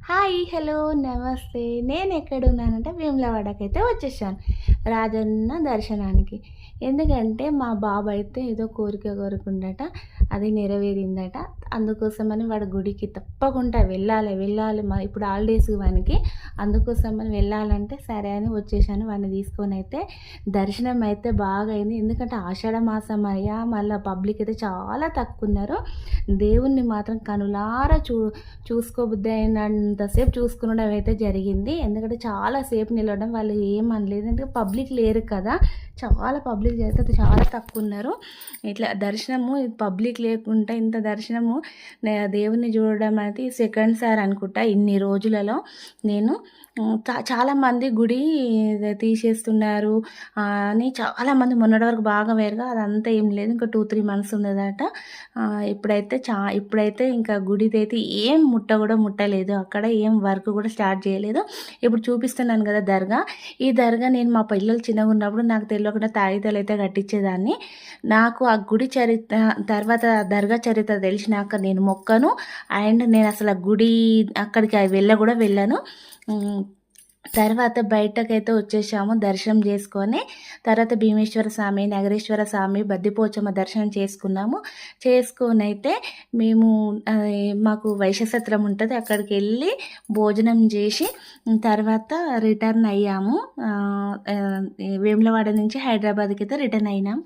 Hi! Hello! నమస్తే. నేనెక్కడున్నానంటే వేములవాడకైతే వచ్చేసాను. రాజన్న దర్శనానికి. ఎందుకంటే మా బాబయితే ఏదో కోరిక కోరుకుండట. అది నెరవేరిందట. అందుకోసమని వాడు గుడికి తప్పకుండా వెళ్ళాలి. ఇప్పుడు హాలిడేస్ వానికి. అందుకోసమని వెళ్ళాలంటే సరే అని వచ్చేసాను. వాడిని తీసుకొనైతే దర్శనం అయితే బాగా అయింది. ఎందుకంటే ఆషాఢ మాసం అయ్యా మళ్ళా పబ్లిక్ అయితే చాలా తక్కువున్నారు. దేవుణ్ణి మాత్రం కనులారా చూసుకోబుద్ధి అయినంతసేపు చూసుకునడం అయితే జరిగింది. ఎందుకంటే చాలా సేపు నిలవడం వాళ్ళు ఏమనలేదు. ఎందుకంటే పబ్లిక్ లేరు కదా, చాలా పబ్లిక్ అయితే చాలా తక్కువ ఉన్నారు. ఇట్లా దర్శనము పబ్లిక్ లేకుండా ఇంత దర్శనము దేవుణ్ణి చూడడం అయితే సెకండ్ సార్ అనుకుంటా ఇన్ని రోజులలో. నేను చాలామంది గుడి తీసేస్తున్నారు అని చాలామంది మొన్నటి వరకు బాగా వేరుగా అదంతా ఏం లేదు. ఇంకా 2-3 మంత్స్ ఉన్నదట. ఇప్పుడైతే ఇంకా గుడిదైతే ఏం కూడా ముట్టలేదు. అక్కడ ఏం వర్క్ కూడా స్టార్ట్ చేయలేదు. ఇప్పుడు చూపిస్తున్నాను కదా దర్గా. ఈ దర్గా నేను మా పిల్లలు చిన్నగా ఉన్నప్పుడు నాకు తెలియకుండా తాయితాలు అయితే కట్టించేదాన్ని. నాకు ఆ గుడి చరిత్ర తర్వాత దర్గా చరిత్ర తెలిసినాక నేను మొక్కను. అండ్ నేను అసలు ఆ గుడి అక్కడికి వెళ్ళను. తర్వాత బయటకైతే వచ్చేసాము దర్శనం చేసుకొని. తర్వాత భీమేశ్వర స్వామి, నగరేశ్వర స్వామి, బద్దిపోచమ్మ దర్శనం చేసుకొని అయితే మేము మాకు వైశ్యసత్రం ఉంటుంది, అక్కడికి వెళ్ళి భోజనం చేసి తర్వాత రిటర్న్ అయ్యాము. వేములవాడ నుంచి హైదరాబాద్కి అయితే రిటర్న్ అయినాం.